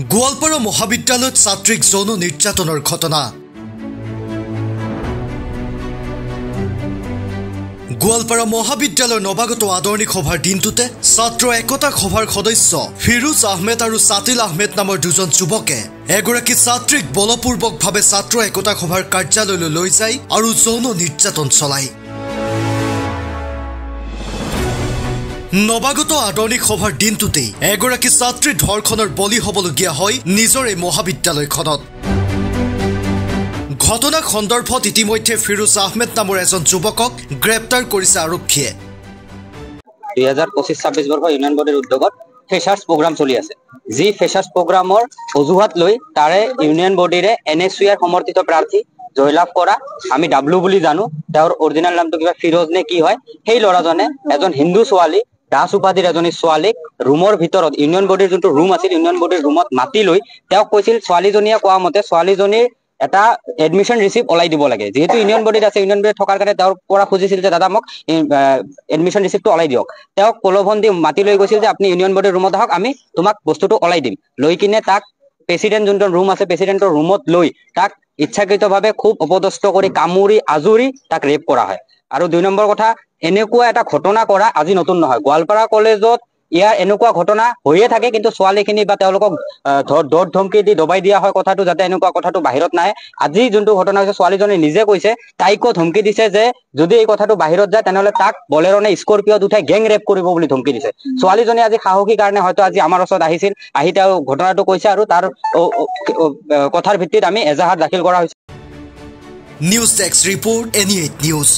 গোৱালপাৰা মহাবিদ্যালয়ত ছাত্ৰীক যৌন নিৰ্যাতনৰ ঘটনা। গোৱালপাৰা মহাবিদ্যালয়ৰ নৱাগত আদৰণি সভাৰ দিনটোতে ছাত্ৰ একতা সভাৰ সদস্য ফিৰোজ আহমেদ আৰু সাতিল আহমেদ নামৰ দুজন যুৱকে এগৰাকী ছাত্ৰীক বলপূৰ্বকভাৱে ছাত্ৰ একতা সভাৰ কাৰ্যালয়লৈ লৈ যায় আৰু যৌন নিৰ্যাতন চলায়। নৱাগত আদৰণি সভাৰ দিনটোতেই এগৰাকী ছাত্ৰী ধৰ্ষণৰ বলি হ'বলগীয়া হয় নিজৰ এই মহাবিদ্যালয়খনত। ঘটনা সন্দৰ্ভত ইতিমধ্যে ফিৰোজ আহমেদ নামৰ এজন যুৱকক গ্ৰেপ্তাৰ কৰিছে আৰক্ষীয়ে। 2025-26 বৰ্ষ ইউনিয়ন বডিৰ উদ্যোগত ফ্ৰেচাৰ্ছ প্ৰগ্ৰাম চলি আছে। যি ফ্ৰেচাৰ্ছ প্ৰগ্ৰামৰ অজুহাত লৈ তাৰে ইউনিয়ন বডিৰে NSUৰ সমৰ্থিত প্ৰাৰ্থী জয়লাভ কৰা আমি ডাব্লু বুলি জানো, তেওঁৰ অৰিজিনেল নামটো কিবা ফিৰোজ নে কি হয়, সেই ল'ৰাজনে এজন হিন্দু ছোৱালী দাস উপাধিৰ এজনী ছোৱালীক ৰুমৰ ভিতৰত ইউনিয়ন বডিৰ যোনটো ৰুম আছিল ইউনিয়ন বডিৰ ৰুমত মাতি লৈ তেওঁক কৈছিল ছোৱালীজনীয়ে কোৱা মতে ছোৱালীজনীৰ এটা এডমিশন ৰিচিপ্ট ওলাই দিব লাগে। যেহেতু ইউনিয়ন বডিত আছে, ইউনিয়ন বডিত থকাৰ কাৰণে তেওঁৰ পৰা খুজিছিল যে দাদা মোক এডমিশন ৰিচিপ্টটো ওলাই দিয়ক। তেওঁক প্ৰলোভন দি মাতি লৈ গৈছিল যে আপুনি ইউনিয়ন বডিৰ ৰুমত আহক, আমি তোমাক বস্তুটো ওলাই দিম। লৈ কিনে তাক প্ৰেচিডেণ্ট যোনটো ৰুম আছে প্ৰেচিডেণ্টৰ ৰুমত লৈ তাক ইচ্ছাকৃতভাৱে খুব অপদস্থ কৰি কামুৰি আজুৰি তাক ৰেপ কৰা হয়। আৰু 2 নম্বৰ কথা, এনেকুৱা এটা ঘটনা কৰা আজি নতুন নহয়। গোৱালপাৰা কলেজত ইয়াৰ এনেকুৱা ঘটনা হৈয়ে থাকে, কিন্তু ছোৱালীখিনি বা তেওঁলোকক দৰ ধমকি দি দবাই দিয়া হয় কথাটো, যাতে এনেকুৱা কথাটো বাহিৰত নাহে। আজি যোনটো ঘটনা হৈছে, ছোৱালীজনী নিজে কৈছে তাইকো ধমকি দিছে যে যদি এই কথাটো বাহিৰত যায় তেনেহলে তাক বলেৰনে স্কৰপিঅত উঠাই গেং ৰেপ কৰিব বুলি ধমকি দিছে। ছোৱালীজনী আজি সাহসী কাৰণে হয়তো আজি আমাৰ ওচৰত আহিছিল, আহি তেওঁ ঘটনাটো কৈছে আৰু তাৰ কথাৰ ভিত্তিত আমি এজাহাৰ দাখিল কৰা হৈছে। News desk report NE8 news.